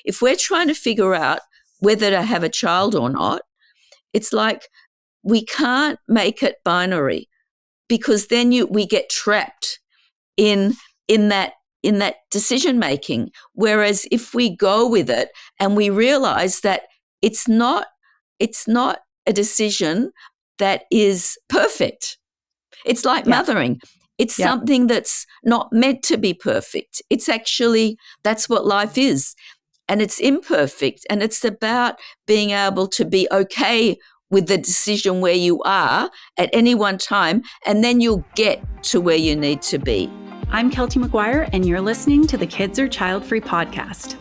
if we're trying to figure out whether to have a child or not, it's like we can't make it binary, because then we get trapped in that decision making. Whereas if we go with it and we realize that it's not a decision that is perfect. It's like mothering. It's something that's not meant to be perfect. It's actually, that's what life is. And it's imperfect. And it's about being able to be okay with the decision where you are at any one time, and then you'll get to where you need to be. I'm Keltie McGuire, and you're listening to the Kids or Childfree podcast.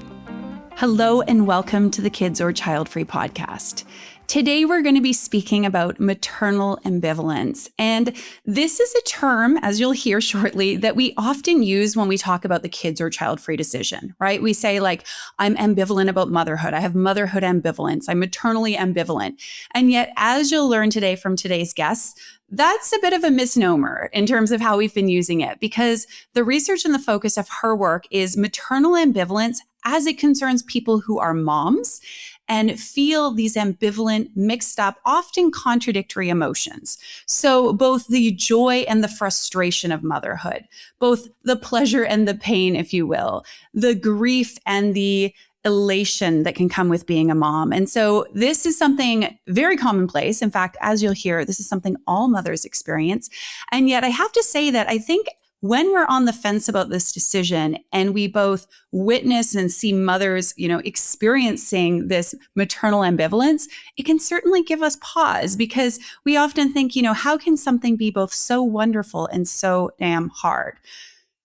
Hello, and welcome to the Kids or Childfree podcast. Today, we're going to be speaking about maternal ambivalence. And this is a term, as you'll hear shortly, that we often use when we talk about the kids or child-free decision, right? We say like, I'm ambivalent about motherhood. I have motherhood ambivalence. I'm maternally ambivalent. And yet, as you'll learn today from today's guests, that's a bit of a misnomer in terms of how we've been using it, because the research and the focus of her work is maternal ambivalence as it concerns people who are moms and feel these ambivalent, mixed up, often contradictory emotions. So both the joy and the frustration of motherhood, both the pleasure and the pain, if you will, the grief and the elation that can come with being a mom. And so this is something very commonplace. In fact, as you'll hear, this is something all mothers experience. And yet I have to say that I think when we're on the fence about this decision and we both witness and see mothers, experiencing this maternal ambivalence, it can certainly give us pause, because we often think, how can something be both so wonderful and so damn hard?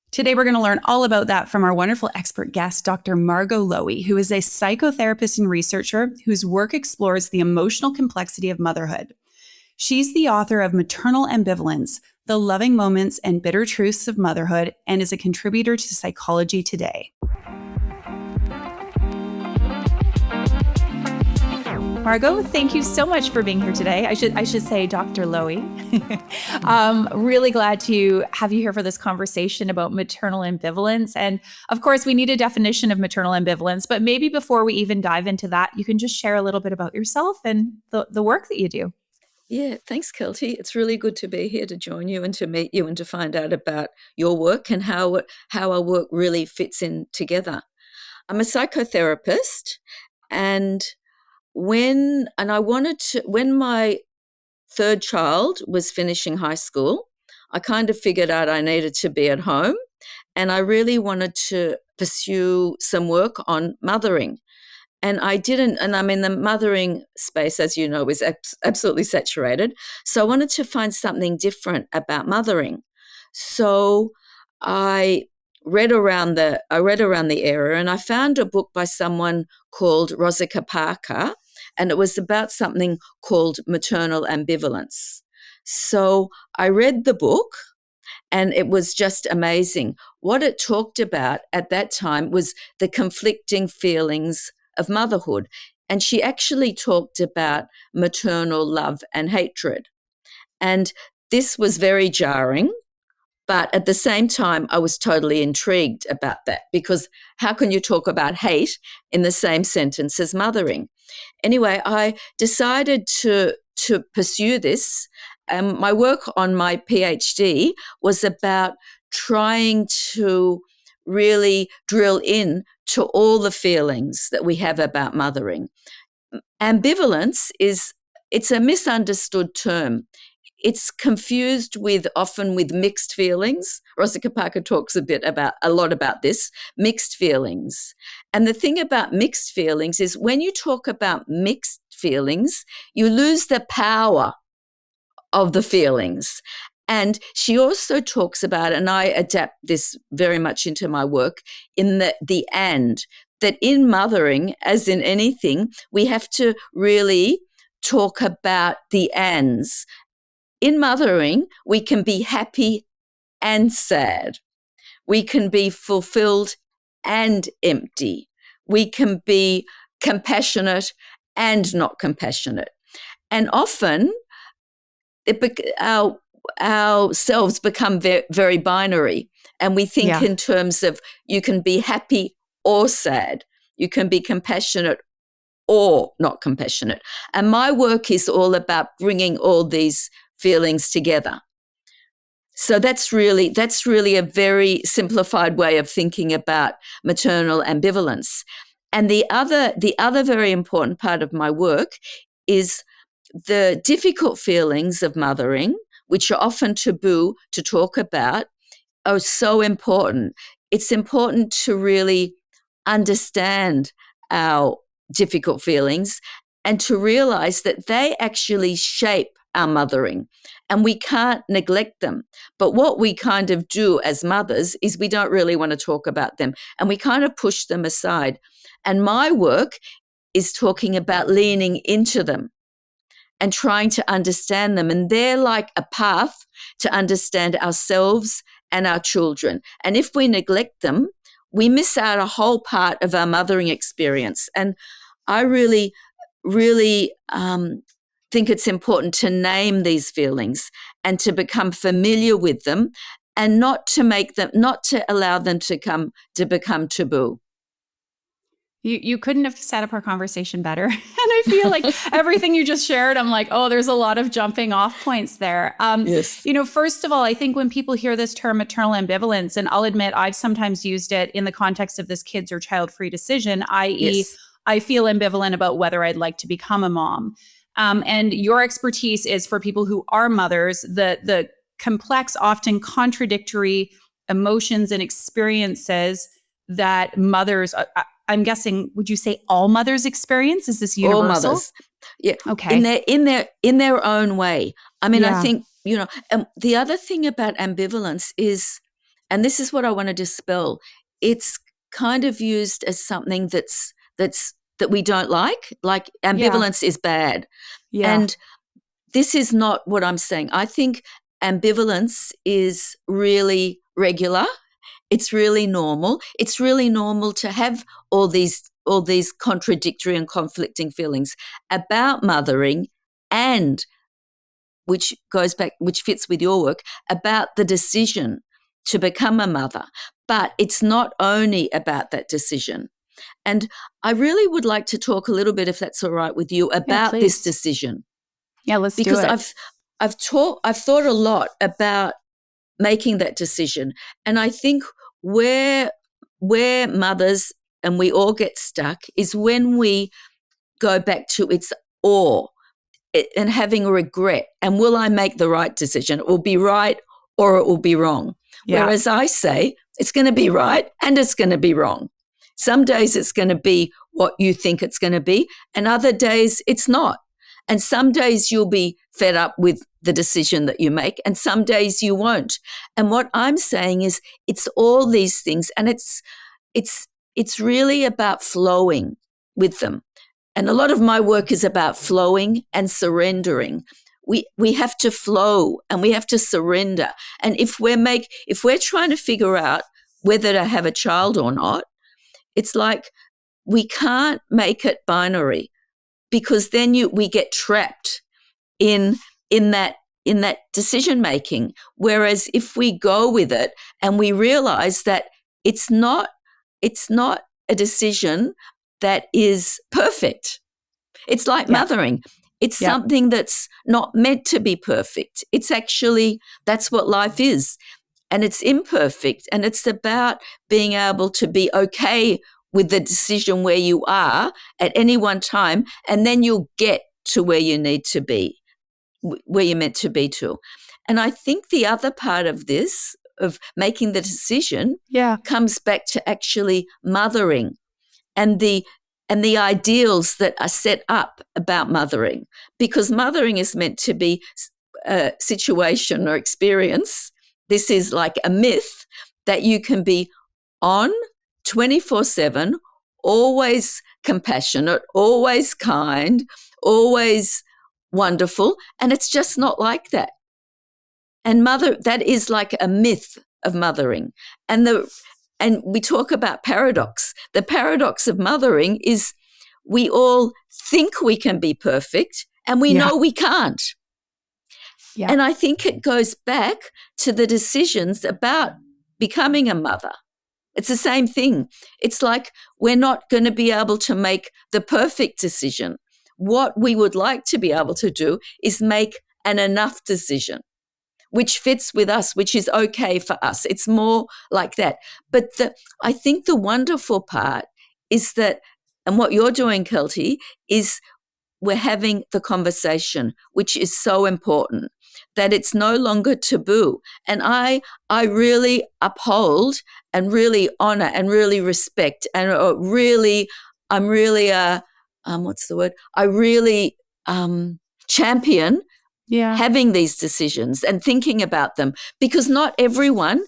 Today, we're going to learn all about that from our wonderful expert guest, Dr. Margo Lowy, who is a psychotherapist and researcher whose work explores the emotional complexity of motherhood. She's the author of Maternal Ambivalence, The Loving Moments and Bitter Truths of Motherhood, and is a contributor to Psychology Today. Margo, thank you so much for being here today. I should say Dr. Lowy. Really glad to have you here for this conversation about maternal ambivalence. And of course, we need a definition of maternal ambivalence, but maybe before we even dive into that, you can just share a little bit about yourself and the work that you do. Yeah, thanks, Keltie. It's really good to be here to join you and to meet you and to find out about your work and how our work really fits in together. I'm a psychotherapist, and when my third child was finishing high school, I kind of figured out I needed to be at home, and I really wanted to pursue some work on mothering. And I didn't, and I mean, the mothering space, as you know, is absolutely saturated. So I wanted to find something different about mothering. So I read around the area, and I found a book by someone called Rosika Parker, and it was about something called maternal ambivalence. So I read the book, and it was just amazing. What it talked about at that time was the conflicting feelings of motherhood. And she actually talked about maternal love and hatred. And this was very jarring, but at the same time, I was totally intrigued about that, because how can you talk about hate in the same sentence as mothering? Anyway, I decided to pursue this. My work on my PhD was about trying to really drill in to all the feelings that we have about mothering. Ambivalence it's a misunderstood term. It's confused often with mixed feelings. Rosika Parker talks a lot about this, mixed feelings. And the thing about mixed feelings is when you talk about mixed feelings, you lose the power of the feelings. And she also talks about, and I adapt this very much into my work, in the and, that in mothering, as in anything, we have to really talk about the ands. In mothering, we can be happy and sad. We can be fulfilled and empty. We can be compassionate and not compassionate. And often, our selves become very binary, and we think in terms of you can be happy or sad. You can be compassionate or not compassionate. And my work is all about bringing all these feelings together. So that's really a very simplified way of thinking about maternal ambivalence. And the other very important part of my work is the difficult feelings of mothering, which are often taboo to talk about, are so important. It's important to really understand our difficult feelings and to realize that they actually shape our mothering and we can't neglect them. But what we kind of do as mothers is we don't really want to talk about them and we kind of push them aside. And my work is talking about leaning into them and trying to understand them. And they're like a path to understand ourselves and our children. And if we neglect them, we miss out a whole part of our mothering experience. And I really, really think it's important to name these feelings and to become familiar with them and not to allow them to become taboo. You couldn't have set up our conversation better. And I feel like everything you just shared, I'm like, oh, there's a lot of jumping off points there. Yes. First of all, I think when people hear this term maternal ambivalence, and I'll admit I've sometimes used it in the context of this kids or child-free decision, i.e. Yes. I feel ambivalent about whether I'd like to become a mom. And your expertise is for people who are mothers, the complex, often contradictory emotions and experiences that mothers, I'm guessing, would you say all mothers experience? Is this universal? All mothers. Yeah. Okay. In their own way. I mean, Yeah. I think, the other thing about ambivalence is, and this is what I want to dispel, it's kind of used as something that we don't like ambivalence is bad. Yeah. And this is not what I'm saying. I think ambivalence is really regular. It's really normal. It's really normal to have all these contradictory and conflicting feelings about mothering, and which fits with your work, about the decision to become a mother. But it's not only about that decision. And I really would like to talk a little bit, if that's all right with you, about this decision. Yeah, let's do it. Because I've thought a lot about making that decision. And I think where mothers and we all get stuck is when we go back to its awe and having a regret. And will I make the right decision? It will be right or it will be wrong. Yeah. Whereas I say it's going to be right and it's going to be wrong. Some days it's going to be what you think it's going to be, and other days it's not. And some days you'll be fed up with the decision that you make, and some days you won't. And what I'm saying is it's all these things, and it's really about flowing with them. And a lot of my work is about flowing and surrendering. We have to flow and we have to surrender. And if we're trying to figure out whether to have a child or not, it's like we can't make it binary, because then we get trapped in that decision making. Whereas if we go with it and we realize that it's not a decision that is perfect. It's like mothering. It's something that's not meant to be perfect. It's actually, that's what life is. And it's imperfect. And it's about being able to be okay with the decision where you are at any one time, and then you'll get to where you need to be, where you're meant to be to. And I think the other part of this, of making the decision, comes back to actually mothering and the ideals that are set up about mothering, because mothering is meant to be a situation or experience. This is like a myth that you can be on 24/7, always compassionate, always kind, always wonderful, and it's just not like that. And that is like a myth of mothering. And we talk about paradox. The paradox of mothering is we all think we can be perfect and we know we can't. Yeah. And I think it goes back to the decisions about becoming a mother. It's the same thing. It's like we're not going to be able to make the perfect decision. What we would like to be able to do is make an enough decision, which fits with us, which is okay for us. It's more like that. But I think the wonderful part is that, and what you're doing, Keltie, is we're having the conversation, which is so important, that it's no longer taboo. And I really uphold and really honor and really respect and I'm really what's the word? I really champion having these decisions and thinking about them, because not everyone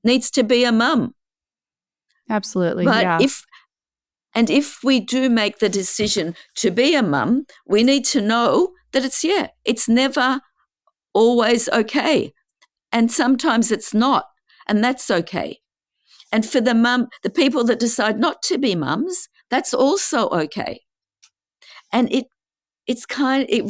needs to be a mum. Absolutely. But if we do make the decision to be a mum, we need to know that it's never always okay. And sometimes it's not, and that's okay. And for the people that decide not to be mums, that's also okay. And it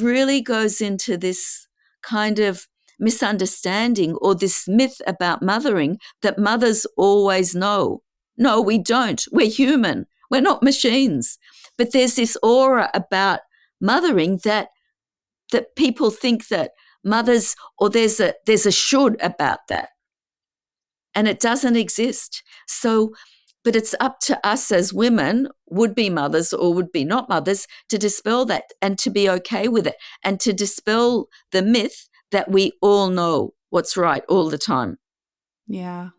really goes into this kind of misunderstanding or this myth about mothering that mothers always know. No, we don't. We're human. We're not machines. But there's this aura about mothering that people think that mothers, or there's a should about that. And it doesn't exist. So, but it's up to us as women, would-be mothers or would-be not mothers, to dispel that and to be okay with it and to dispel the myth that we all know what's right all the time. Yeah.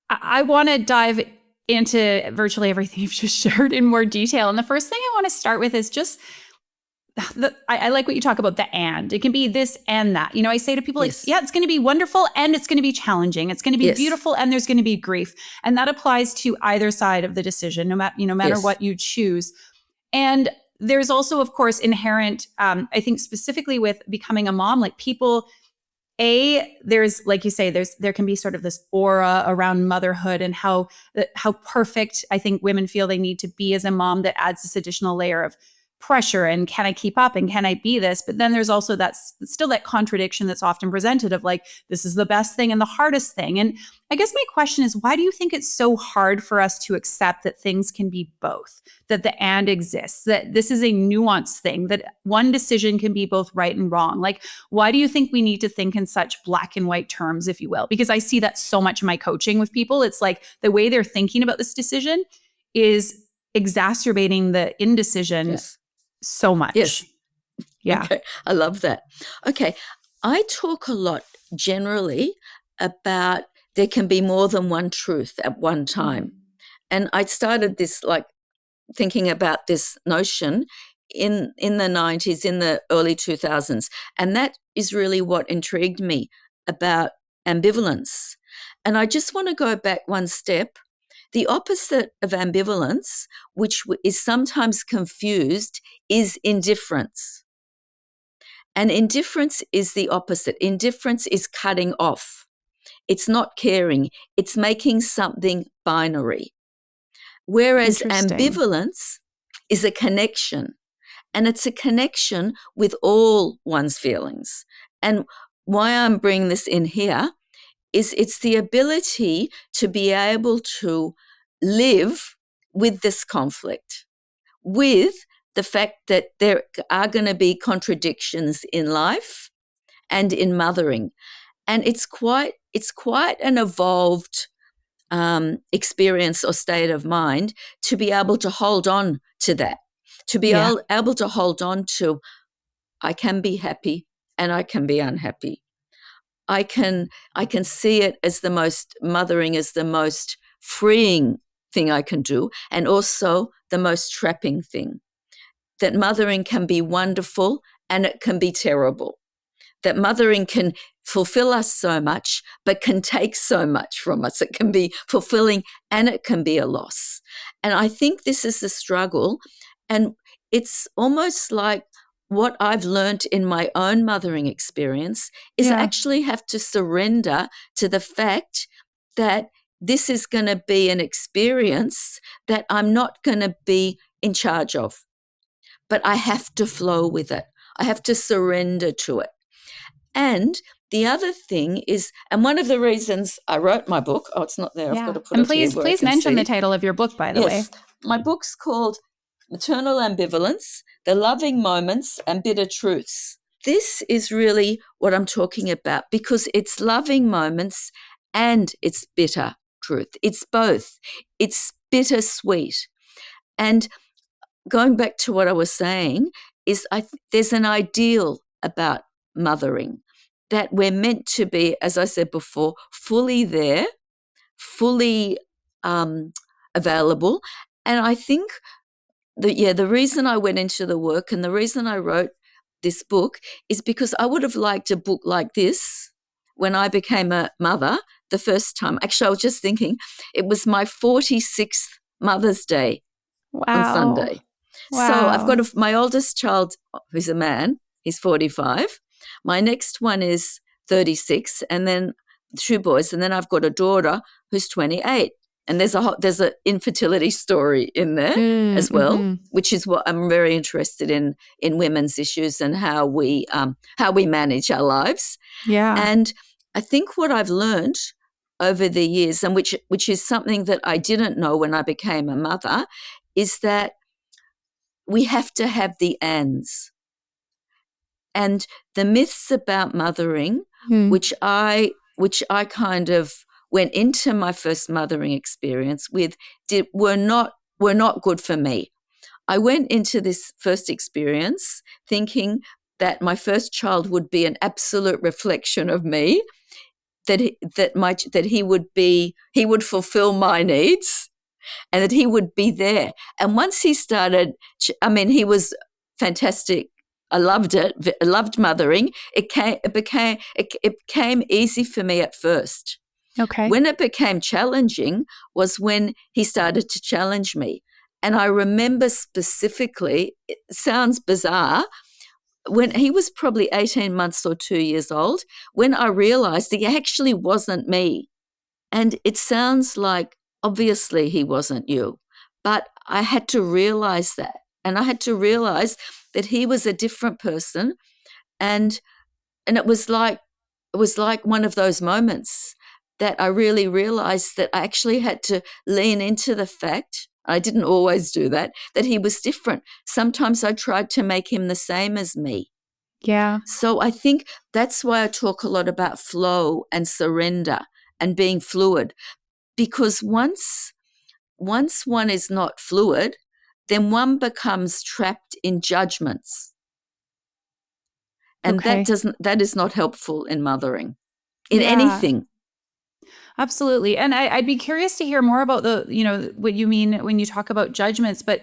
I want to dive into virtually everything you've just shared in more detail. And the first thing I want to start with is just I like what you talk about, the and. It can be this and that. I say to people, Yes. it's going to be wonderful and it's going to be challenging. It's going to be beautiful and there's going to be grief. And that applies to either side of the decision, no matter what you choose. And there's also, of course, inherent, I think specifically with becoming a mom, like people, there's, like you say, there can be sort of this aura around motherhood and how perfect I think women feel they need to be as a mom that adds this additional layer of pressure and can I keep up and can I be this? But then there's also still that contradiction that's often presented of like, this is the best thing and the hardest thing. And I guess my question is, why do you think it's so hard for us to accept that things can be both, that the and exists, that this is a nuanced thing, that one decision can be both right and wrong? Like, why do you think we need to think in such black and white terms, if you will? Because I see that so much in my coaching with people. It's like the way they're thinking about this decision is exacerbating the indecision so much. Yes. Yeah. Okay. I love that. Okay. I talk a lot generally about there can be more than one truth at one time. And I started this thinking about this notion in the 90s, in the early 2000s. And that is really what intrigued me about ambivalence. And I just want to go back one step. The opposite of ambivalence, which is sometimes confused, is indifference. And indifference is the opposite. Indifference is cutting off. It's not caring. It's making something binary. Whereas ambivalence is a connection. And it's a connection with all one's feelings. And why I'm bringing this in here is it's the ability to be able to live with this conflict, with the fact that there are going to be contradictions in life and in mothering. And it's quite an evolved experience or state of mind to be able to hold on to that, to be able to hold on to, I can be happy and I can be unhappy. I can see it as the most mothering, as the most freeing thing I can do, and also the most trapping thing. That mothering can be wonderful and it can be terrible. That mothering can fulfill us so much, but can take so much from us. It can be fulfilling and it can be a loss. And I think this is the struggle. And it's almost like what I've learned in my own mothering experience is I actually have to surrender to the fact that this is going to be an experience that I'm not going to be in charge of. But I have to flow with it. I have to surrender to it. And the other thing is, and one of the reasons I wrote my book, it's not there, I've got to put And it here where I please can mention see. the title of your book, by the way. My book's called Maternal Ambivalence, The Loving Moments and Bitter Truths. This is really what I'm talking about, because it's loving moments and it's bitter truth. It's both. It's bittersweet. And going back to what I was saying is there's an ideal about mothering, that we're meant to be, as I said before, fully there, fully available. And I think the reason I went into the work and the reason I wrote this book is because I would have liked a book like this when I became a mother the first time. Actually, I was just thinking it was my 46th Mother's Day on Sunday. Wow. So I've got my oldest child, who's a man, he's 45. My next one is 36, and then 2 boys, and then I've got a daughter who's 28. And there's an infertility story in there as well, which is what I'm very interested in women's issues and how we manage our lives. Yeah. And I think what I've learned over the years, and which is something that I didn't know when I became a mother, is that we have to have the ands. And the myths about mothering, which I kind of went into my first mothering experience with, were not good for me. I went into this first experience thinking that my first child would be an absolute reflection of me, that he would fulfill my needs, and that he would be there. And once he started, he was fantastic. I loved it. I loved mothering. It became easy for me at first. Okay. When it became challenging was when he started to challenge me. And I remember specifically, it sounds bizarre, when he was probably 18 months or 2 years old, when I realized he actually wasn't me. And it sounds like, obviously he wasn't you, but I had to realize that. And I had to realize that he was a different person. And it was like one of those moments that I really realized that I actually had to lean into the fact, I didn't always do that he was different. Sometimes I tried to make him the same as me. Yeah. So I think that's why I talk a lot about flow and surrender and being fluid, because once one is not fluid, then one becomes trapped in judgments. And that is not helpful in mothering, in anything. Absolutely. And I'd be curious to hear more about what you mean when you talk about judgments. But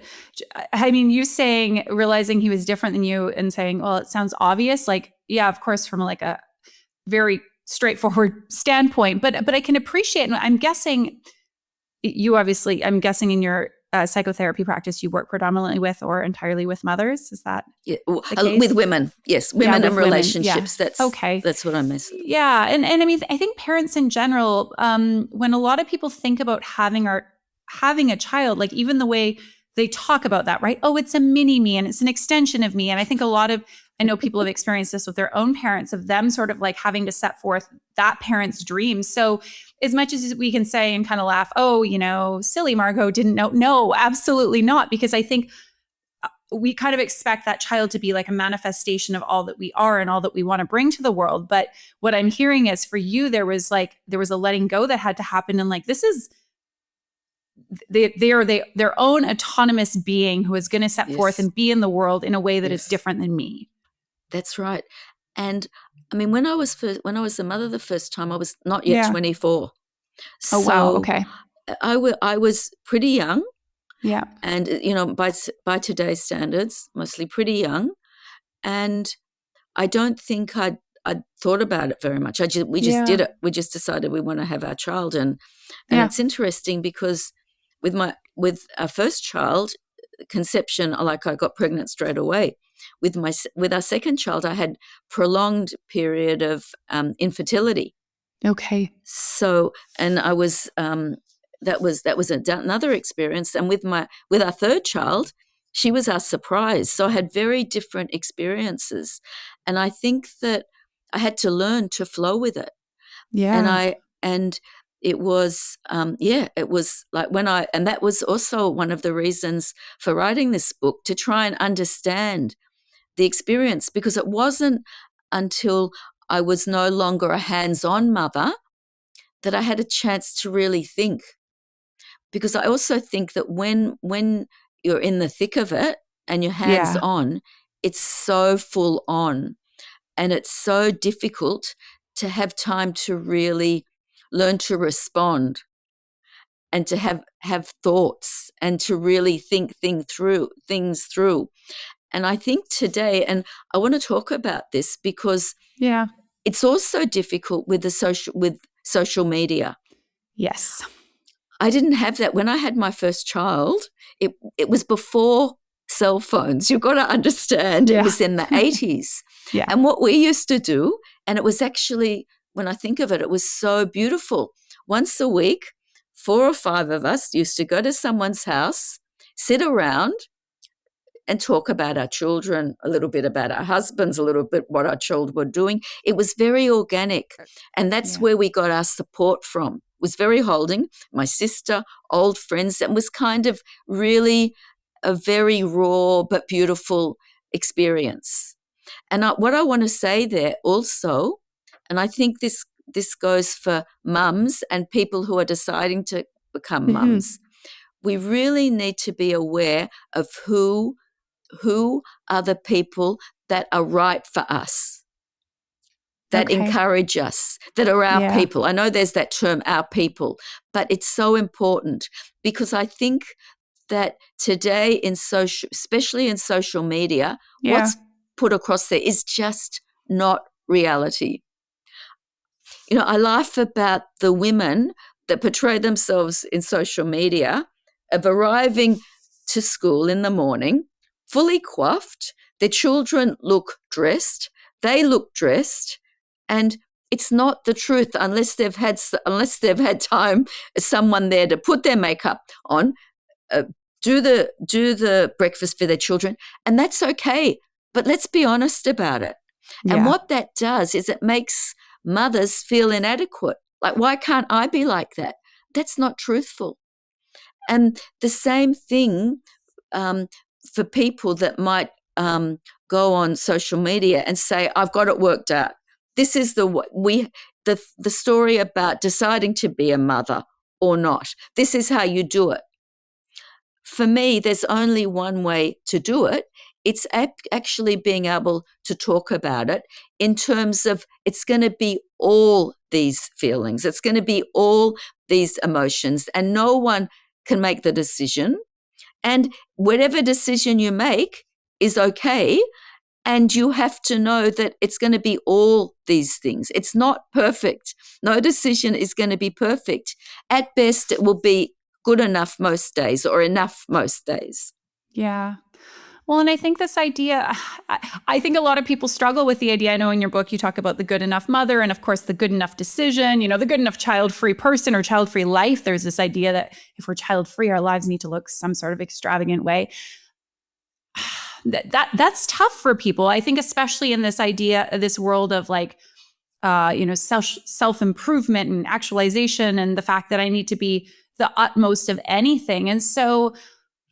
I mean, you saying, realizing he was different than you and saying, well, it sounds obvious. Like, yeah, of course, from like a very straightforward standpoint, but I can appreciate, and I'm guessing I'm guessing in your psychotherapy practice, you work predominantly with or entirely with mothers. Is that the case? With women? Yes, women and relationships. Yeah. That's what I miss. Yeah, and I mean, I think parents in general, when a lot of people think about having a child, like even the way they talk about that, right? Oh, it's a mini me and it's an extension of me. And I think I know people have experienced this with their own parents, of them sort of like having to set forth that parent's dreams. So as much as we can say and kind of laugh, oh, silly Margo didn't know. No, absolutely not. Because I think we kind of expect that child to be like a manifestation of all that we are and all that we want to bring to the world. But what I'm hearing is, for you, there was a letting go that had to happen. And like, this is, they are their own autonomous being who is going to set forth and be in the world in a way that is different than me. That's right. And I mean, when I was a mother the first time, I was not yet 24. Oh, wow. Okay. I was pretty young. Yeah. And, by today's standards, mostly pretty young. And I don't think I'd thought about it very much. We just did it. We just decided we want to have our child. And it's interesting because with our first child, conception, like I got pregnant straight away. With our second child, I had prolonged period of infertility. Okay. So, and I was that was another experience. And with our third child, she was our surprise. So I had very different experiences, and I think that I had to learn to flow with it. Yeah. And it was, it was like and that was also one of the reasons for writing this book, to try and understand the experience, because it wasn't until I was no longer a hands-on mother that I had a chance to really think. Because I also think that when you're in the thick of it and you're Yeah. hands-on, it's so full on, and it's so difficult to have time to really learn to respond and to have thoughts and to really think things through. And I think today, and I want to talk about this because Yeah. it's also difficult with social media. Yes. I didn't have that when I had my first child. It was before cell phones. You've got to understand, it Yeah. was in the 80s. Yeah. And what we used to do, and it was actually, when I think of it, it was so beautiful. Once a week, 4 or 5 of us used to go to someone's house, sit around and talk about our children, a little bit about our husbands, a little bit what our children were doing. It was very organic. And that's where we got our support from. It was very holding. My sister, old friends, and was kind of really a very raw but beautiful experience. And what I want to say there also, and I think this goes for mums and people who are deciding to become mums, we really need to be aware of who are the people that are right for us, that encourage us, that are our people. I know there's that term, our people, but it's so important, because I think that today especially in social media, what's put across there is just not reality. I laugh about the women that portray themselves in social media of arriving to school in the morning, fully coiffed, their children look dressed, they look dressed, and it's not the truth unless they've had time, someone there to put their makeup on, do the breakfast for their children, and that's okay. But let's be honest about it. Yeah. And what that does is it makes mothers feel inadequate. Like, why can't I be like that? That's not truthful. And the same thing for people that might go on social media and say, I've got it worked out. This is the story about deciding to be a mother or not. This is how you do it. For me, there's only one way to do it. It's actually being able to talk about it in terms of, it's going to be all these feelings. It's going to be all these emotions, and no one can make the decision. And whatever decision you make is okay. And you have to know that it's going to be all these things. It's not perfect. No decision is going to be perfect. At best, it will be good enough most days, or enough most days. Yeah. Well, and I think this idea, I think a lot of people struggle with the idea. I know in your book, you talk about the good enough mother and, of course, the good enough decision, the good enough child-free person or child-free life. There's this idea that if we're child-free, our lives need to look some sort of extravagant way. That's tough for people. I think especially in this world of self-improvement and actualization, and the fact that I need to be the utmost of anything. And so,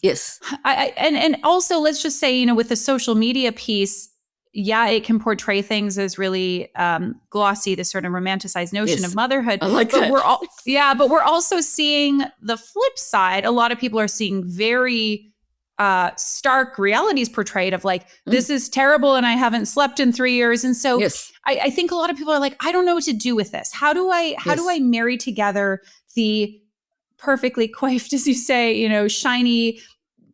yes. And also, let's just say, with the social media piece, it can portray things as really glossy, this sort of romanticized notion of motherhood. I like that. But we're also seeing the flip side. A lot of people are seeing very stark realities portrayed of this is terrible and I haven't slept in 3 years. And so I think a lot of people are like, I don't know what to do with this. How do I marry together the perfectly coiffed, as you say, shiny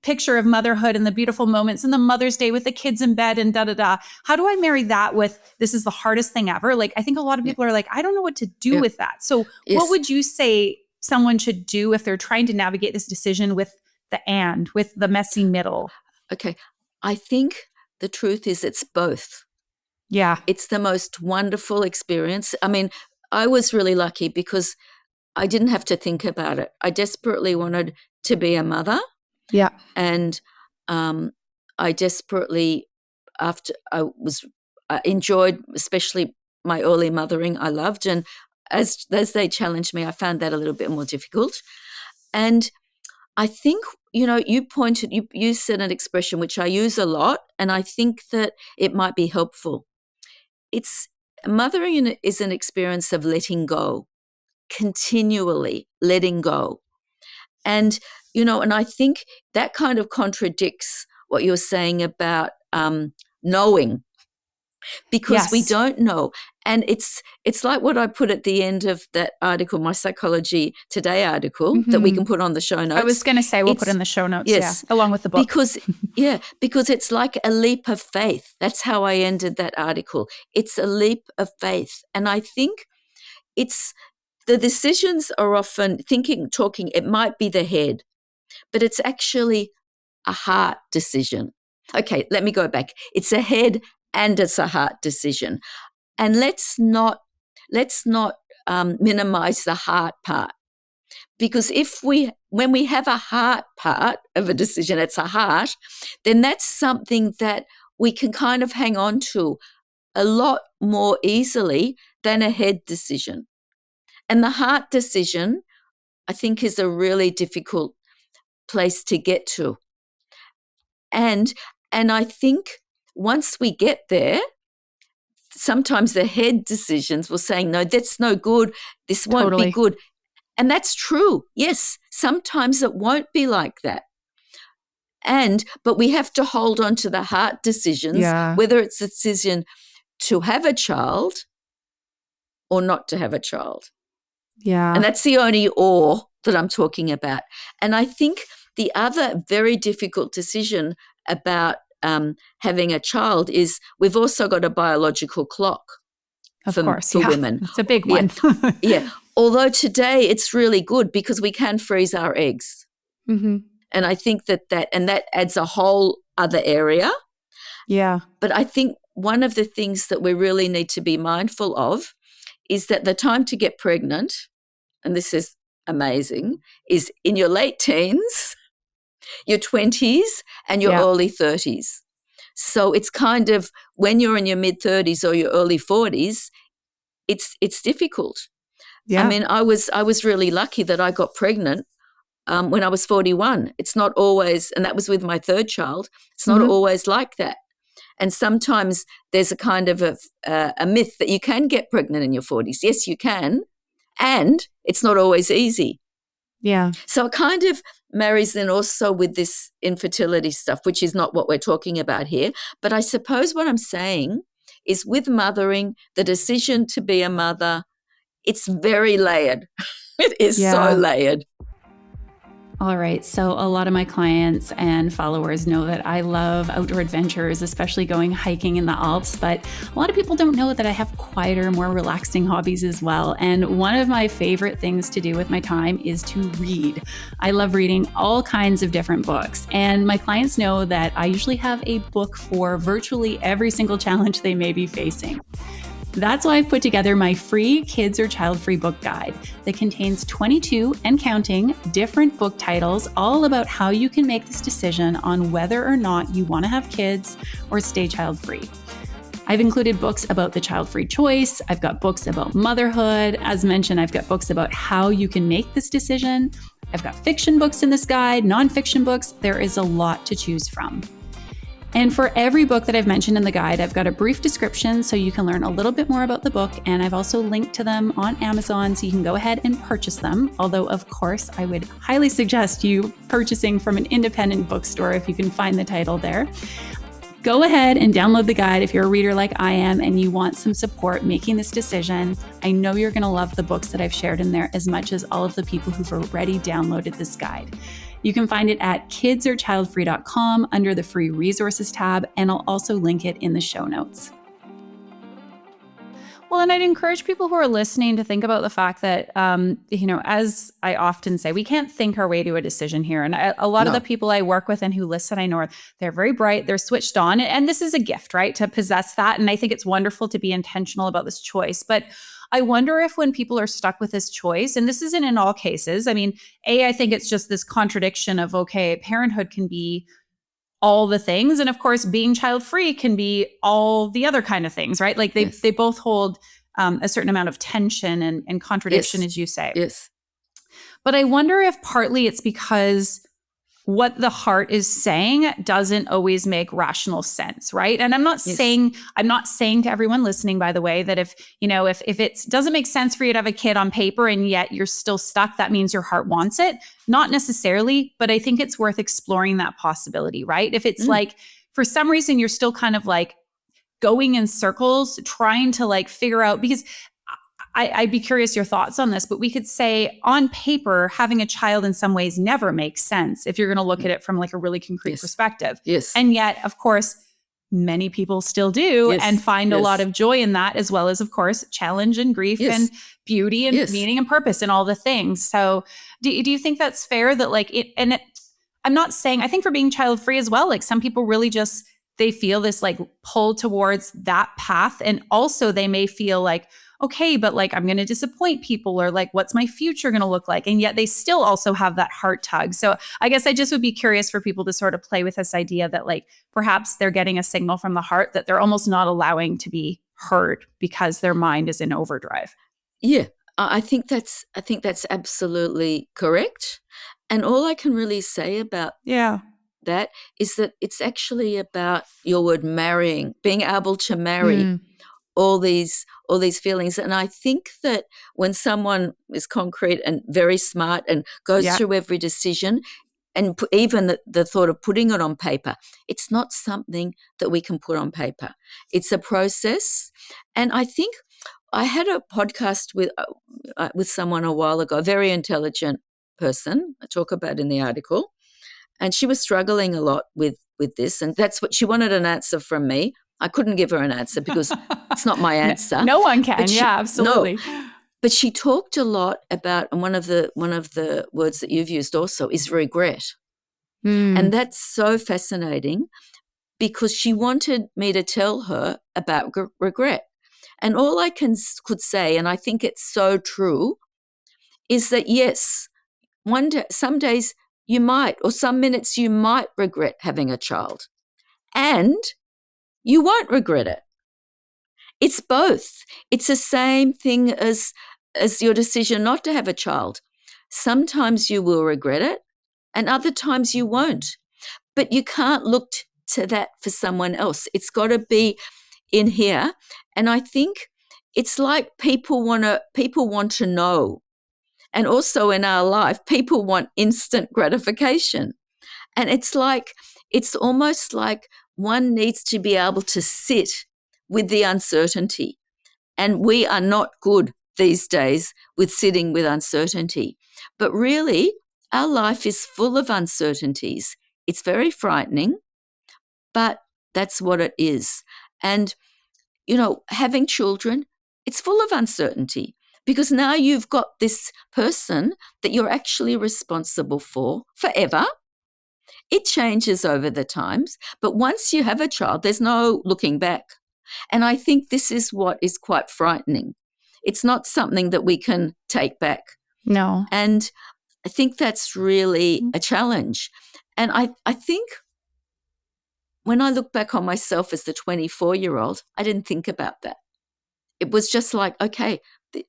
picture of motherhood and the beautiful moments and the Mother's Day with the kids in bed and da-da-da. How do I marry that with, this is the hardest thing ever? I think a lot of people are like, I don't know what to do with that. So what would you say someone should do if they're trying to navigate this decision with the messy middle? Okay. I think the truth is it's both. Yeah. It's the most wonderful experience. I mean, I was really lucky because I didn't have to think about it. I desperately wanted to be a mother. Yeah. And I desperately, I enjoyed, especially my early mothering I loved. And as they challenged me, I found that a little bit more difficult. And I think, you said an expression which I use a lot, and I think that it might be helpful. Mothering is an experience of letting go, continually letting go. And, and I think that kind of contradicts what you're saying about knowing, because we don't know. And it's like what I put at the end of that article, my Psychology Today article, that we can put on the show notes. I was going to say we'll put in the show notes, yes, along with the book. Because it's like a leap of faith. That's how I ended that article. It's a leap of faith. And I think the decisions are often talking, it might be the head, but it's actually a heart decision. Okay, let me go back. It's a head and it's a heart decision. And let's not minimize the heart part, because when we have a heart part of a decision, it's a heart, then that's something that we can kind of hang on to a lot more easily than a head decision. And the heart decision, I think, is a really difficult place to get to. And I think once we get there, sometimes the head decisions will say, no, that's no good. This won't be good. And that's true. Yes, sometimes it won't be like that. But we have to hold on to the heart decisions, whether it's a decision to have a child or not to have a child. Yeah. And that's the only or that I'm talking about. And I think the other very difficult decision about having a child is we've also got a biological clock for women. It's a big one. Yeah. Although today it's really good because we can freeze our eggs. Mm-hmm. And I think that adds a whole other area. Yeah. But I think one of the things that we really need to be mindful of is that the time to get pregnant, and this is amazing, is in your late teens, your 20s, and your early 30s. So it's kind of when you're in your mid-30s or your early 40s, it's difficult. Yeah. I mean, I was really lucky that I got pregnant when I was 41. It's not always, and that was with my third child, it's not always like that. And sometimes there's a kind of a myth that you can get pregnant in your 40s. Yes, you can. And it's not always easy. Yeah. So it kind of marries then also with this infertility stuff, which is not what we're talking about here. But I suppose what I'm saying is with mothering, the decision to be a mother, it's very layered. It is so layered. All right. So a lot of my clients and followers know that I love outdoor adventures, especially going hiking in the Alps. But a lot of people don't know that I have quieter, more relaxing hobbies as well. And one of my favorite things to do with my time is to read. I love reading all kinds of different books. And my clients know that I usually have a book for virtually every single challenge they may be facing. That's why I've put together my free kids or child-free book guide that contains 22 and counting different book titles, all about how you can make this decision on whether or not you want to have kids or stay child-free. I've included books about the child-free choice. I've got books about motherhood. As mentioned, I've got books about how you can make this decision. I've got fiction books in this guide, nonfiction books. There is a lot to choose from. And for every book that I've mentioned in the guide, I've got a brief description so you can learn a little bit more about the book. And I've also linked to them on Amazon so you can go ahead and purchase them. Although, of course, I would highly suggest you purchasing from an independent bookstore if you can find the title there. Go ahead and download the guide if you're a reader like I am and you want some support making this decision. I know you're going to love the books that I've shared in there as much as all of the people who've already downloaded this guide. You can find it at kidsorchildfree.com under the free resources tab, and I'll also link it in the show notes. Well, and I'd encourage people who are listening to think about the fact that, as I often say, we can't think our way to a decision here. And a lot of the people I work with and who listen, I know they're very bright, they're switched on. And this is a gift, right, to possess that. And I think it's wonderful to be intentional about this choice. But I wonder if when people are stuck with this choice, and this isn't in all cases, I mean, I think it's just this contradiction of, okay, parenthood can be all the things. And of course, being child-free can be all the other kind of things, right? Like they both hold a certain amount of tension and contradiction, as you say. Yes. But I wonder if partly it's because what the heart is saying doesn't always make rational sense, right? And I'm not saying to everyone listening, by the way, that if it doesn't make sense for you to have a kid on paper and yet you're still stuck, that means your heart wants it. Not necessarily, but I think it's worth exploring that possibility, right? If it's like, for some reason, you're still kind of like going in circles, trying to like figure out, because I'd be curious your thoughts on this, but we could say on paper, having a child in some ways never makes sense if you're going to look at it from like a really concrete perspective. Yes. And yet, of course, many people still do and find a lot of joy in that, as well as, of course, challenge and grief and beauty and meaning and purpose and all the things. So do you think that's fair that like I'm not saying, I think for being child free as well, like some people really just, they feel this like pull towards that path. And also they may feel like, okay, but like I'm going to disappoint people, or like what's my future going to look like? And yet they still also have that heart tug. So I guess I just would be curious for people to sort of play with this idea that like perhaps they're getting a signal from the heart that they're almost not allowing to be heard because their mind is in overdrive. Yeah, I think that's absolutely correct. And all I can really say about that is that it's actually about your word marrying, being able to marry all these feelings. And I think that when someone is concrete and very smart and goes through every decision, and even the thought of putting it on paper, it's not something that we can put on paper. It's a process. And I think I had a podcast with someone a while ago, a very intelligent person, I talk about in the article, and she was struggling a lot with this, and that's what she wanted, an answer from me. I couldn't give her an answer because it's not my answer. No one can. Absolutely. No. But she talked a lot about, and one of the words that you've used also is regret. And that's so fascinating because she wanted me to tell her about regret. And all I could say, and I think it's so true, is that yes, some days you might, or some minutes you might regret having a child. And you won't regret it. It's both. It's the same thing as your decision not to have a child. Sometimes you will regret it and other times you won't. But you can't look to that for someone else. It's got to be in here. And I think it's like people want to know. And also in our life, people want instant gratification. And it's almost like one needs to be able to sit with the uncertainty. And we are not good these days with sitting with uncertainty. But really, our life is full of uncertainties. It's very frightening, but that's what it is. And, having children, it's full of uncertainty because now you've got this person that you're actually responsible for forever. It changes over the times, but once you have a child, there's no looking back. And I think this is what is quite frightening. It's not something that we can take back. No. And I think that's really a challenge. And I think when I look back on myself as the 24-year-old, I didn't think about that. It was just like, okay.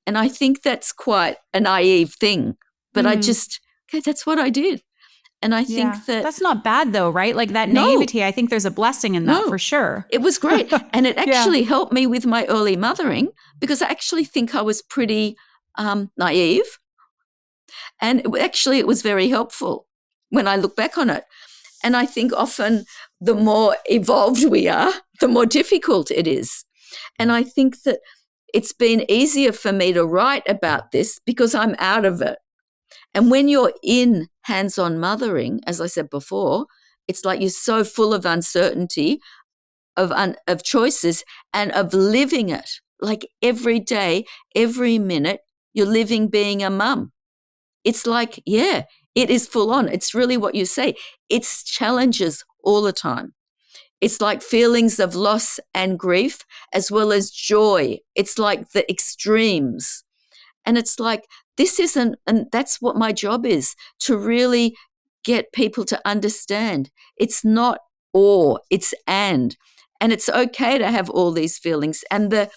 And I think that's quite a naive thing, but that's what I did. And I think that's not bad though, right? Like that naivety, I think there's a blessing in that for sure. It was great. And it actually helped me with my early mothering because I actually think I was pretty naive. And it was very helpful when I look back on it. And I think often the more evolved we are, the more difficult it is. And I think that it's been easier for me to write about this because I'm out of it. And when you're in hands-on mothering, as I said before, it's like you're so full of uncertainty, of choices, and of living it. Like every day, every minute, you're living being a mum. It's like, it is full on. It's really what you say. It's challenges all the time. It's like feelings of loss and grief as well as joy. It's like the extremes. And it's like, and that's what my job is, to really get people to understand. It's not or, it's and. And it's okay to have all these feelings. And the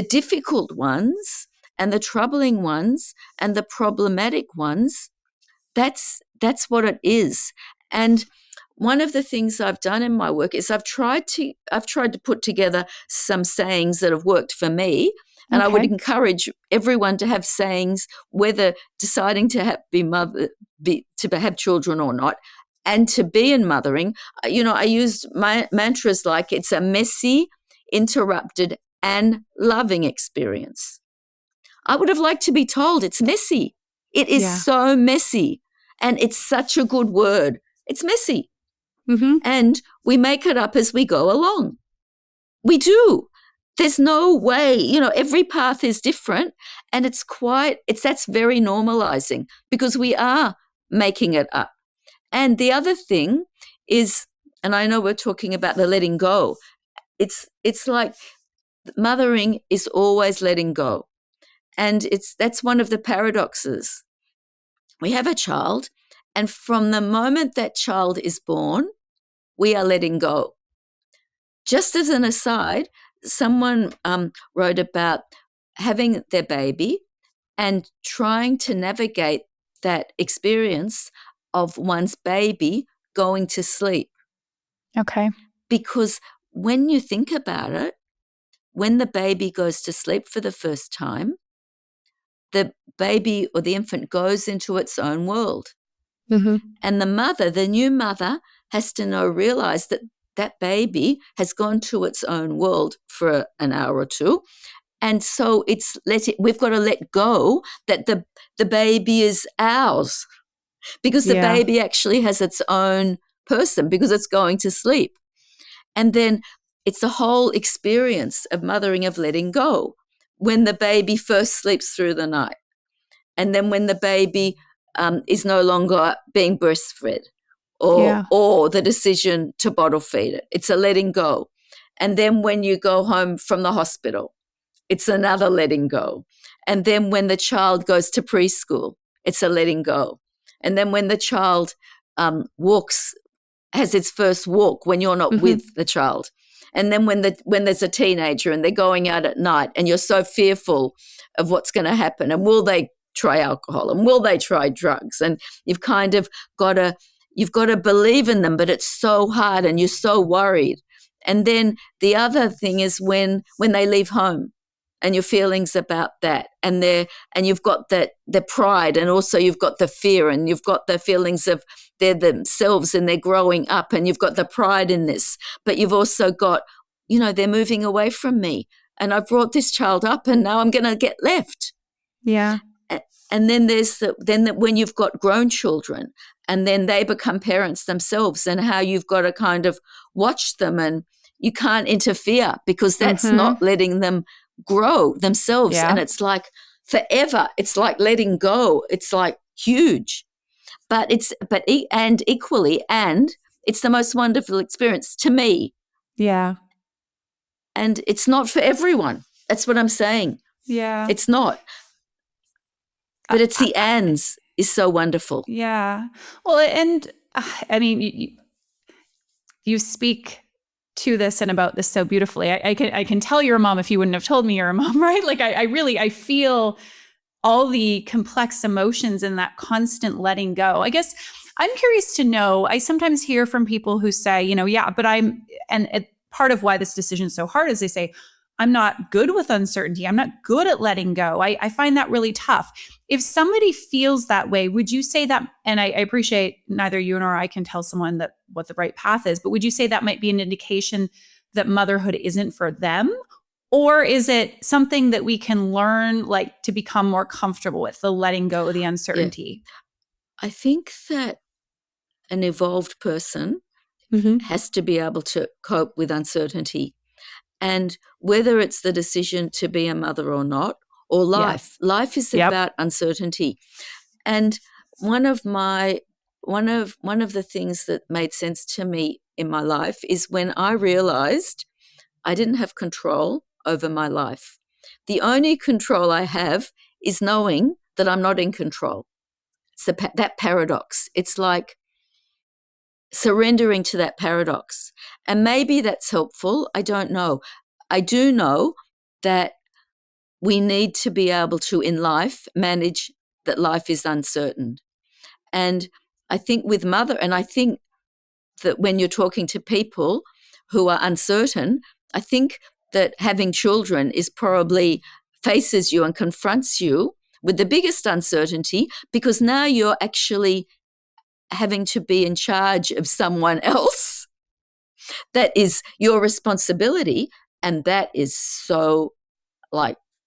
difficult ones and the troubling ones and the problematic ones, that's what it is. And one of the things I've done in my work is I've tried to put together some sayings that have worked for me. And I would encourage everyone to have sayings, whether deciding to have children or not, and to be in mothering. I used my mantras like it's a messy, interrupted, and loving experience. I would have liked to be told it's messy. It is so messy, and it's such a good word. It's messy. Mm-hmm. And we make it up as we go along. We do. There's no way, every path is different, and that's very normalizing because we are making it up. And the other thing is, and I know we're talking about the letting go, it's like mothering is always letting go. And that's one of the paradoxes. We have a child, and from the moment that child is born, we are letting go. Just as an aside, someone wrote about having their baby and trying to navigate that experience of one's baby going to sleep. Okay. Because when you think about it, when the baby goes to sleep for the first time, the baby or the infant goes into its own world. Mm-hmm. And the new mother, has to realize that baby has gone to its own world for an hour or two. And so we've got to let go that the baby is ours, because the baby actually has its own person because it's going to sleep. And then it's the whole experience of mothering, of letting go, when the baby first sleeps through the night. And then when the baby is no longer being breastfed, or the decision to bottle feed it. It's a letting go. And then when you go home from the hospital, it's another letting go. And then when the child goes to preschool, it's a letting go. And then when the child has its first walk, when you're not with the child. And then when there's a teenager and they're going out at night and you're so fearful of what's going to happen, and will they try alcohol, and will they try drugs? And you've kind of got to believe in them, but it's so hard and you're so worried. And then the other thing is when they leave home, and your feelings about that, and you've got the pride, and also you've got the fear, and you've got the feelings of they're themselves and they're growing up, and you've got the pride in this, but you've also got, they're moving away from me, and I brought this child up, and now I'm going to get left. Yeah. And then there's when you've got grown children, and then they become parents themselves, and how you've got to kind of watch them, and you can't interfere because that's not letting them grow themselves. And it's like forever. It's like letting go. It's like huge, and equally, and it's the most wonderful experience to me. Yeah. And it's not for everyone. That's what I'm saying. Yeah. It's not. But it's the ands is so wonderful. Yeah. Well, and I mean, you speak to this and about this so beautifully. I can tell you're a mom if you wouldn't have told me you're a mom, right? Like I feel all the complex emotions in that constant letting go. I guess I'm curious to know, I sometimes hear from people who say, but part of why this decision is so hard is they say, I'm not good with uncertainty. I'm not good at letting go. I find that really tough. If somebody feels that way, would you say that, and I appreciate neither you nor I can tell someone that what the right path is, but would you say that might be an indication that motherhood isn't for them? Or is it something that we can learn, like, to become more comfortable with, the letting go of the uncertainty? Yeah. I think that an evolved person has to be able to cope with uncertainty. And whether it's the decision to be a mother or not, or life, life is about uncertainty. And one of the things that made sense to me in my life is when I realized I didn't have control over my life. The only control I have is knowing that I'm not in control. It's that paradox. It's like surrendering to that paradox. And maybe that's helpful. I don't know. I do know that we need to be able to, in life, manage that life is uncertain. And I think with and I think that when you're talking to people who are uncertain, I think that having children is probably faces you and confronts you with the biggest uncertainty, because now you're actually having to be in charge of someone else. That is your responsibility. And that is so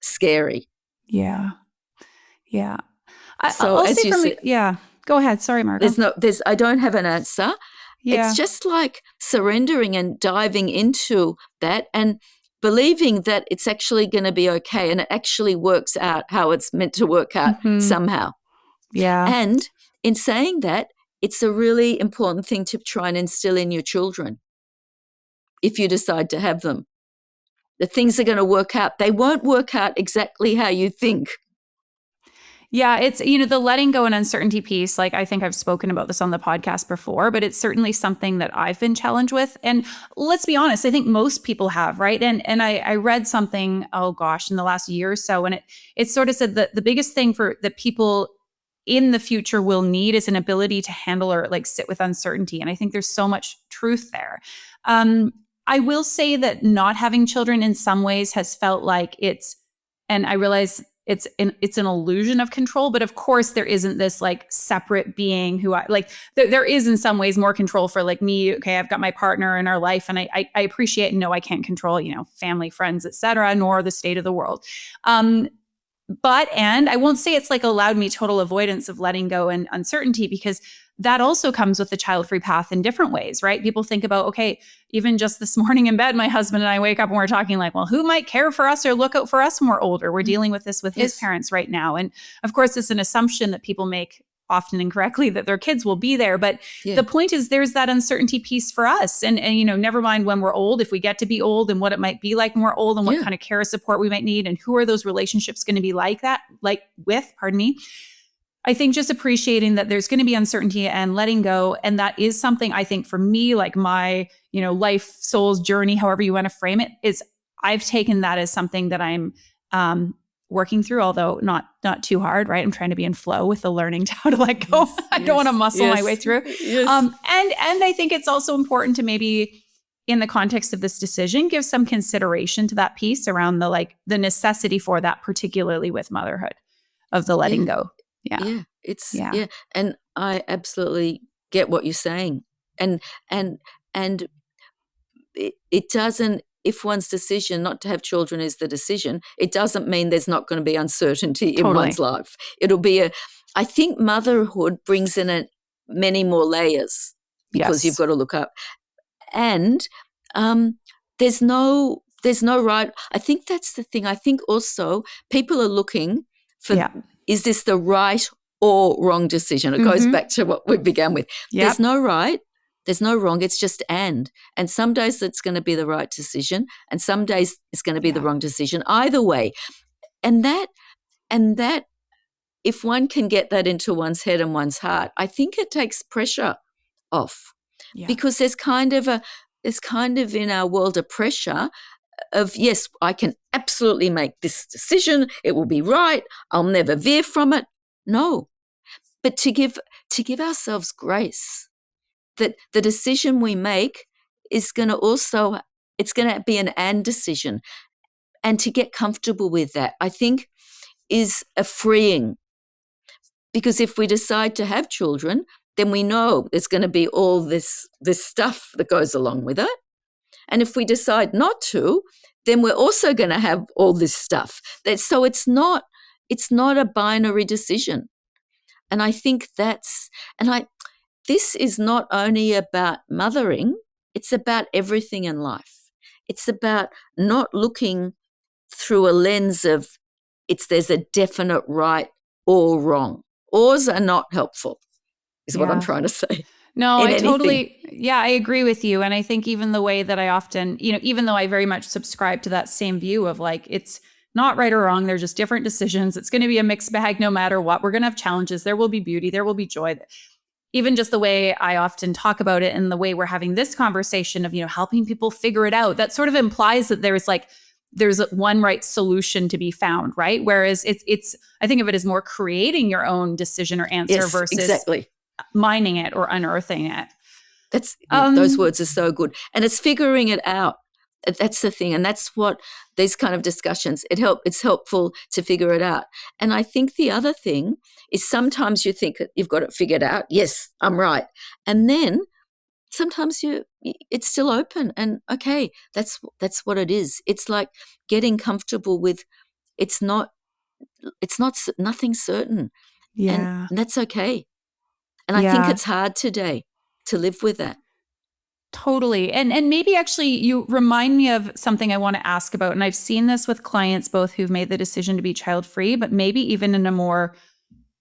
scary. Yeah. Yeah. So I'll as say you for me, said, yeah. Go ahead. Sorry, Margo. I don't have an answer. Yeah. It's just like surrendering and diving into that and believing that it's actually going to be okay, and it actually works out how it's meant to work out somehow. Yeah. And in saying that, it's a really important thing to try and instill in your children if you decide to have them. The things are going to work out. They won't work out exactly how you think. Yeah, it's, the letting go and uncertainty piece. Like, I think I've spoken about this on the podcast before, but it's certainly something that I've been challenged with. And let's be honest, I think most people have, right? And I read something, oh gosh, in the last year or so, and it sort of said that the biggest thing that people in the future will need is an ability to handle or sit with uncertainty. And I think there's so much truth there. I will say that not having children in some ways has felt like and I realize it's an illusion of control, but of course there isn't this separate being who there is in some ways more control for me. Okay, I've got my partner in our life, and I appreciate and know I can't control, family, friends, etc., nor the state of the world. And I won't say it's allowed me total avoidance of letting go and uncertainty, because that also comes with the child-free path in different ways, right? People think about, okay, even just this morning in bed, my husband and I wake up and we're talking well, who might care for us or look out for us when we're older? We're dealing with this with his parents right now. And of course, it's an assumption that people make often incorrectly that their kids will be there. But the point is there's that uncertainty piece for us. And never mind when we're old, if we get to be old, and what it might be like when we're old, and what kind of care support we might need, and who are those relationships going to be pardon me. I think just appreciating that there's going to be uncertainty and letting go. And that is something I think for me, my, life, soul's journey, however you want to frame it, is I've taken that as something that I'm working through, although not too hard, right? I'm trying to be in flow with the learning to how to let go. I don't want to muscle my way through. And I think it's also important to maybe, in the context of this decision, give some consideration to that piece around the necessity for that, particularly with motherhood, of the letting go. Yeah. And I absolutely get what you're saying. And it doesn't, if one's decision not to have children is the decision, it doesn't mean there's not going to be uncertainty in one's life. It'll be I think motherhood brings in many more layers, because you've got to look up. And there's no right. I think that's the thing. I think also people are looking for, is this the right or wrong decision? It goes back to what we began with. There's no right, there's no wrong. It's just and some days it's going to be the right decision, and some days it's going to be the wrong decision. Either way, and that, if one can get that into one's head and one's heart, I think it takes pressure off, because there's kind of in our world a pressure of, yes, I can absolutely make this decision. It will be right. I'll never veer from it. No, but to give ourselves grace that the decision we make is going to it's going to be an and decision, and to get comfortable with that, I think, is a freeing. Because if we decide to have children, then we know there's going to be all this stuff that goes along with it. And if we decide not to, then we're also going to have all this stuff. So it's not a binary decision. And I think this is not only about mothering, it's about everything in life. It's about not looking through a lens of there's a definite right or wrong. Ors are not helpful, is what I'm trying to say. No, I agree with you. And I think even the way that I often, even though I very much subscribe to that same view of it's not right or wrong, they're just different decisions. It's going to be a mixed bag no matter what. We're going to have challenges. There will be beauty. There will be joy. even just the way I often talk about it and the way we're having this conversation of, helping people figure it out, that sort of implies that there's one right solution to be found, right? Whereas I think of it as more creating your own decision or answer Yes, versus exactly. mining it or unearthing it. Those words are so good. And it's figuring it out. That's the thing. And that's what these kind of discussions, it's helpful to figure it out. And I think the other thing is sometimes you think that you've got it figured out. Yes, I'm right. And then sometimes it's still open, and okay, that's what it is. It's like getting comfortable with it's not nothing certain. Yeah. And that's okay. And I think it's hard today to live with that. Totally. And maybe actually you remind me of something I want to ask about. And I've seen this with clients, both who've made the decision to be child-free, but maybe even in a more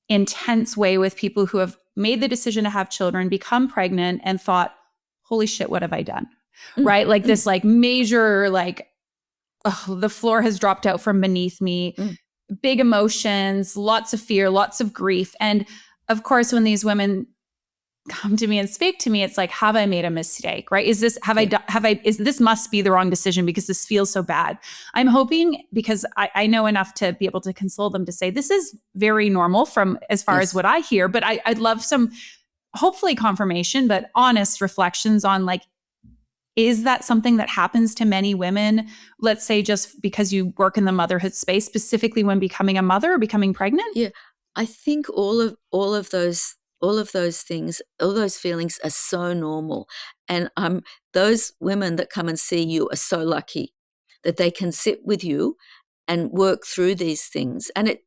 intense way with people who have made the decision to have children, become pregnant, and thought, holy shit, what have I done? Right? Like this major, the floor has dropped out from beneath me. Big emotions, lots of fear, lots of grief. And of course, when these women come to me and speak to me, it's like, have I made a mistake? Right? Is this, this must be the wrong decision because this feels so bad. I'm hoping, because I know enough to be able to console them, to say this is very normal from as far as what I hear, but I'd love some, hopefully confirmation, but honest reflections on is that something that happens to many women? Let's say just because you work in the motherhood space, specifically when becoming a mother or becoming pregnant? Yeah. I think all of those things, all those feelings are so normal. And those women that come and see you are so lucky that they can sit with you and work through these things. And it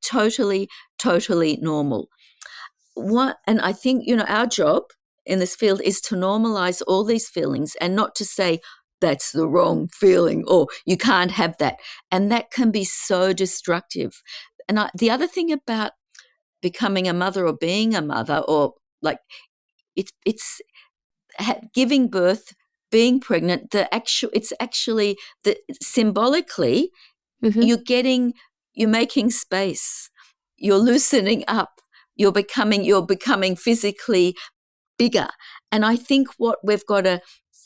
totally, totally normal. And I think, our job in this field is to normalize all these feelings and not to say that's the wrong feeling or you can't have that. And that can be so destructive. And the other thing about becoming a mother or being a mother, or it's giving birth, being pregnant, it's actually symbolically you're making space, you're loosening up, you're becoming physically bigger. And I think what we've got to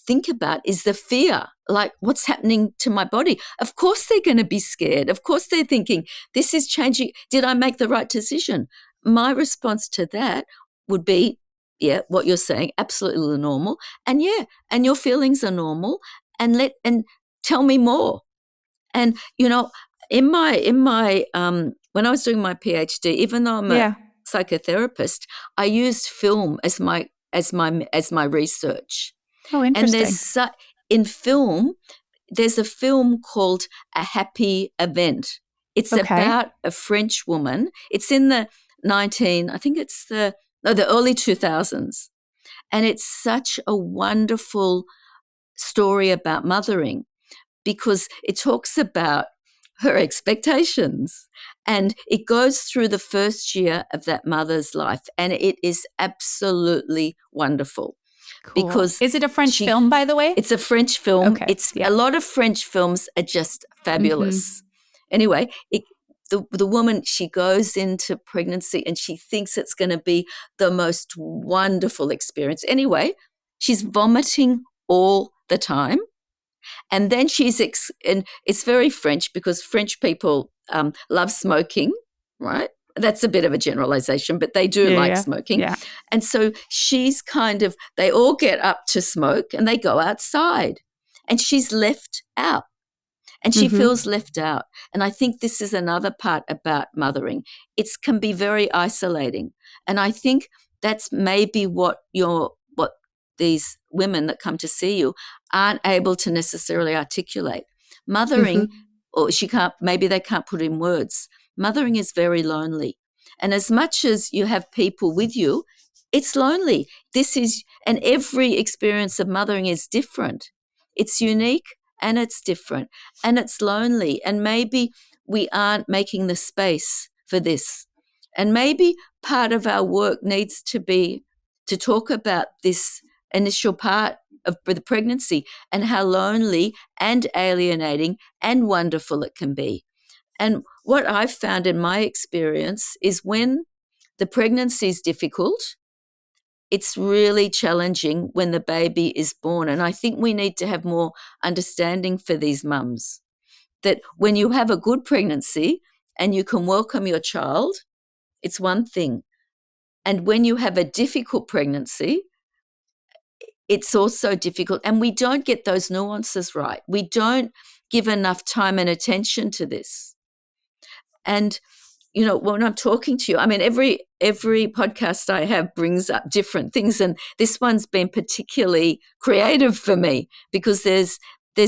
think about is the fear, like what's happening to my body. Of course they're going to be scared. Of course they're thinking, this is changing. Did I make the right decision? My response to that would be, yeah, what you're saying, absolutely normal. And and your feelings are normal, and tell me more. And, in my when I was doing my PhD, even though I'm a psychotherapist, I used film as my research. Oh, interesting. And in film, there's a film called A Happy Event. It's about a French woman. It's in the the early 2000s. And it's such a wonderful story about mothering because it talks about her expectations. And it goes through the first year of that mother's life. And it is absolutely wonderful. Cool. Because is it a French film, by the way? It's a French film. Okay. A lot of French films are just fabulous. Anyway, the woman, she goes into pregnancy and she thinks it's going to be the most wonderful experience. Anyway, she's vomiting all the time. And then and it's very French because French people love smoking, right? That's a bit of a generalization, but they do like smoking. Yeah. And so they all get up to smoke and they go outside and she's left out and she feels left out. And I think this is another part about mothering. It can be very isolating. And I think that's maybe what these women that come to see you aren't able to necessarily articulate. Mothering, or maybe they can't put in words. Mothering is very lonely. And as much as you have people with you, it's lonely. And every experience of mothering is different. It's unique and it's different and it's lonely. And maybe we aren't making the space for this. And maybe part of our work needs to be to talk about this initial part of the pregnancy and how lonely and alienating and wonderful it can be. And what I've found in my experience is when the pregnancy is difficult it's really challenging when the baby is born. And I think we need to have more understanding for these mums, that when you have a good pregnancy and you can welcome your child, it's one thing. And when you have a difficult pregnancy, it's also difficult. And we don't get those nuances right. We don't give enough time and attention to this. And, you know, when I'm talking to you, I mean, every podcast I have brings up different things. And this one's been particularly creative for me because there's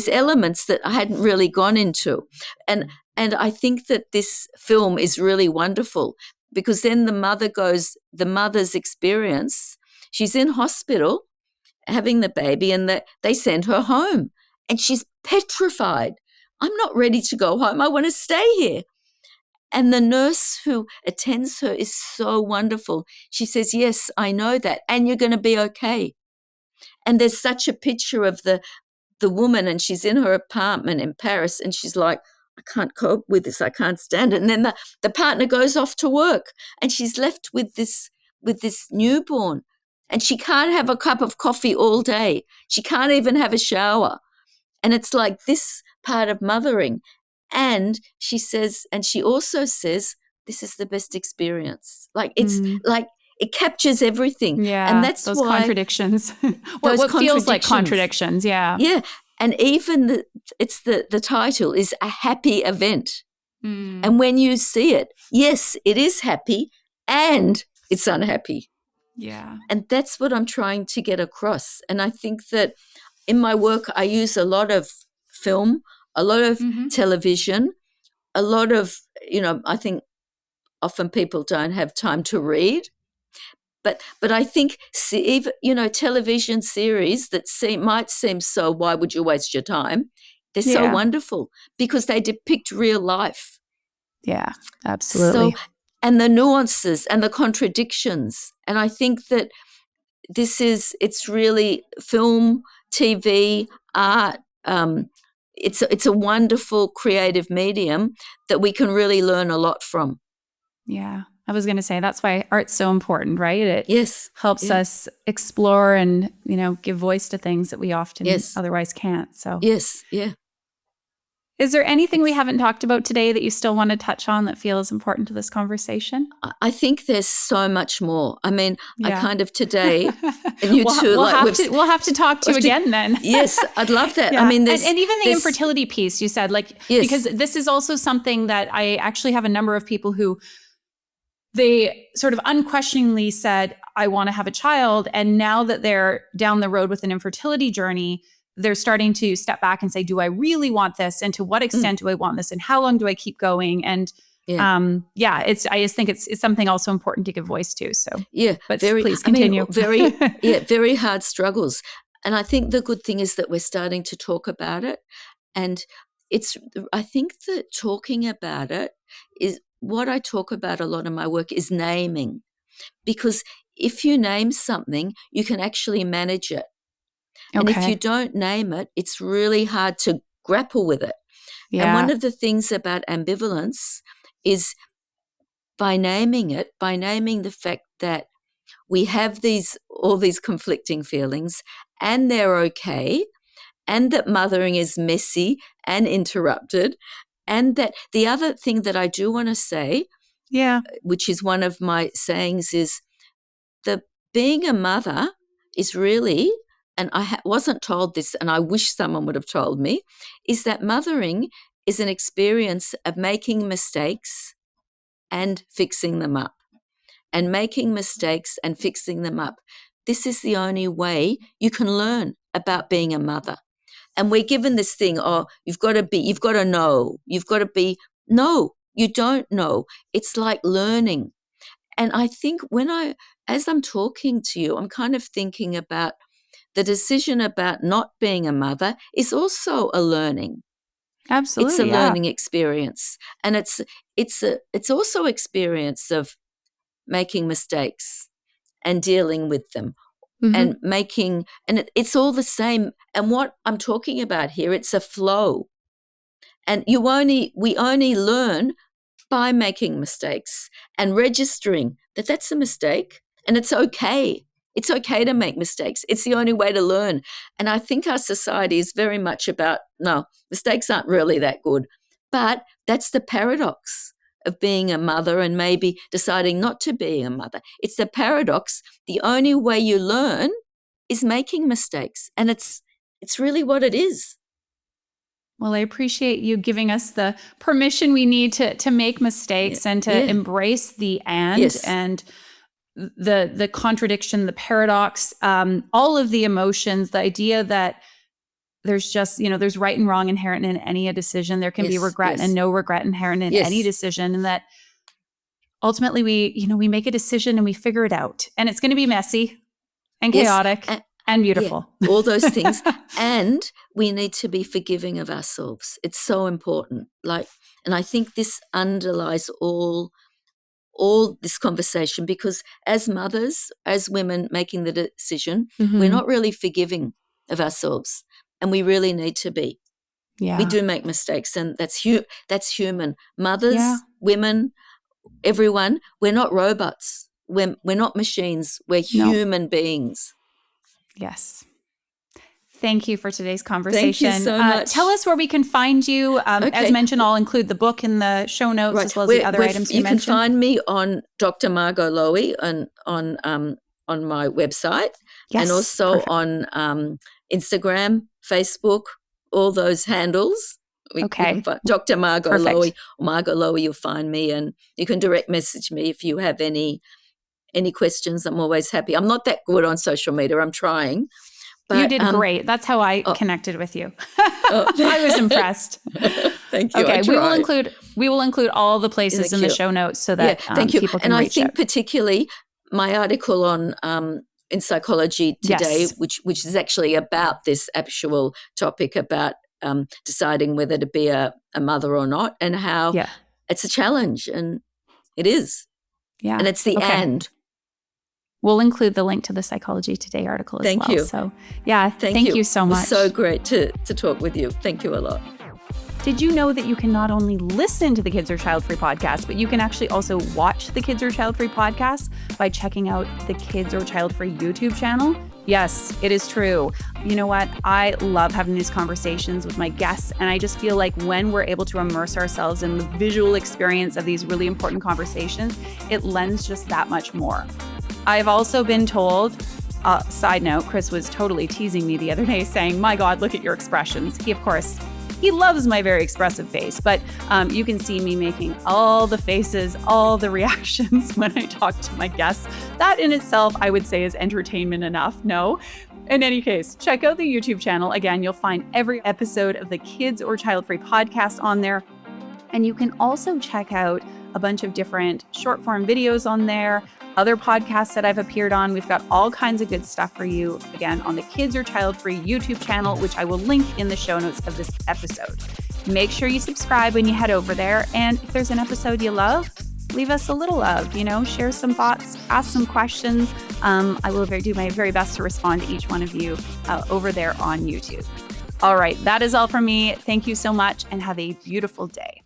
elements that I hadn't really gone into. And I think that this film is really wonderful because then the mother's experience, she's in hospital having the baby and they send her home and she's petrified. I'm not ready to go home. I want to stay here. And the nurse who attends her is so wonderful. She says, yes, I know that. And you're going to be okay. And there's such a picture of the woman and she's in her apartment in Paris and she's like, I can't cope with this. I can't stand it. And then the partner goes off to work and she's left with this newborn. And she can't have a cup of coffee all day. She can't even have a shower. And it's like this part of mothering. And she says, and she also says, this is the best experience. Like it's like it captures everything. Yeah. And that's those why contradictions. what feels like contradictions. Yeah. Yeah. And even the title is a happy event. And when you see it, yes, it is happy and it's unhappy. Yeah. And that's what I'm trying to get across. And I think that in my work, I use a lot of film, a lot of television, a lot of, you know, I think often people don't have time to read. But I think, even, you know, television series that might seem so, why would you waste your time? They're so wonderful because they depict real life. Yeah, absolutely. So, and the nuances and the contradictions. And I think that it's really film, TV, art. It's a wonderful creative medium that we can really learn a lot from. Yeah. I was going to say that's why art's so important, right? It helps us explore and, you know, give voice to things that we often otherwise can't. So yes, yeah. Is there anything we haven't talked about today that you still want to touch on that feels important to this conversation? I think there's so much more. I mean, I kind of today, and you too. We'll have to talk to you again then. Yes, I'd love that. Yeah. I mean, and even the infertility piece you said, like, because this is also something that I actually have a number of people who they sort of unquestioningly said, I want to have a child. And now that they're down the road with an infertility journey, they're starting to step back and say, do I really want this? And to what extent do I want this? And how long do I keep going? And I just think it's something also important to give voice to. So but please continue. Very hard struggles. And I think the good thing is that we're starting to talk about it. And I think that talking about it is what I talk about a lot in my work is naming, because if you name something, you can actually manage it. And if you don't name it, it's really hard to grapple with it. Yeah. And one of the things about ambivalence is by naming the fact that we have all these conflicting feelings and they're okay, and that mothering is messy and interrupted, and that the other thing that I do want to say, which is one of my sayings, is that being a mother is really, and I wasn't told this, and I wish someone would have told me, is that mothering is an experience of making mistakes and fixing them up. And making mistakes and fixing them up. This is the only way you can learn about being a mother. And we're given this thing, you've got to know. No, you don't know. It's like learning. And I think as I'm talking to you, I'm kind of thinking about the decision about not being a mother is also a learning. Absolutely. It's a learning experience. And it's also experience of making mistakes and dealing with them and it's all the same. And what I'm talking about here, it's a flow. And we only learn by making mistakes and registering that that's a mistake and it's okay. It's okay to make mistakes. It's the only way to learn. And I think our society is very much about, no, mistakes aren't really that good. But that's the paradox of being a mother and maybe deciding not to be a mother. It's the paradox. The only way you learn is making mistakes. And it's really what it is. Well, I appreciate you giving us the permission we need to make mistakes and to embrace the and the contradiction, the paradox, all of the emotions, the idea that there's just, there's right and wrong inherent in any decision. There can be regret and no regret inherent in any decision. And that ultimately we make a decision and we figure it out. And it's going to be messy and chaotic and beautiful. Yeah, all those things. And we need to be forgiving of ourselves. It's so important. And I think this underlies all this conversation, because as mothers, as women making the decision, we're not really forgiving of ourselves, and we really need to be. Yeah. We do make mistakes, and that's human. Mothers, women, everyone, we're not robots. We're not machines. We're human beings. Yes. Thank you for today's conversation. Thank you so much. Tell us where we can find you. As mentioned, I'll include the book in the show notes as well as the other items you mentioned. You can find me on Dr. Margo Lowy on my website, and also on Instagram, Facebook, all those handles. You can find Dr. Margo Lowy or Margo Lowy. You'll find me, and you can direct message me if you have any questions. I'm always happy. I'm not that good on social media. I'm trying. But, you did great. That's how I connected with you. I was impressed. Thank you. Okay, we will include all the places in the show notes so that thank you. People can and reach I think out. Particularly my article on in Psychology Today, which is actually about this actual topic about deciding whether to be a mother or not, and how it's a challenge, and it is. Yeah, and it's the and. We'll include the link to the Psychology Today article as well. Thank you. So, thank you so much. It was so great to talk with you. Thank you a lot. Did you know that you can not only listen to the Kids Are Child-Free podcast, but you can actually also watch the Kids Are Child-Free podcast by checking out the Kids Are Child-Free YouTube channel? Yes, it is true. You know what? I love having these conversations with my guests, and I just feel like when we're able to immerse ourselves in the visual experience of these really important conversations, it lends just that much more. I've also been told, side note, Chris was totally teasing me the other day saying, my God, look at your expressions. He loves my very expressive face, but you can see me making all the faces, all the reactions when I talk to my guests. That in itself, I would say, is entertainment enough. No? In any case, check out the YouTube channel. Again, you'll find every episode of the Kids or Child-Free podcast on there. And you can also check out a bunch of different short form videos on there, other podcasts that I've appeared on. We've got all kinds of good stuff for you, again, on the Kids Are Child-Free YouTube channel, which I will link in the show notes of this episode. Make sure you subscribe when you head over there. And if there's an episode you love, leave us a little love, share some thoughts, ask some questions. I will do my very best to respond to each one of you over there on YouTube. All right, that is all from me. Thank you so much and have a beautiful day.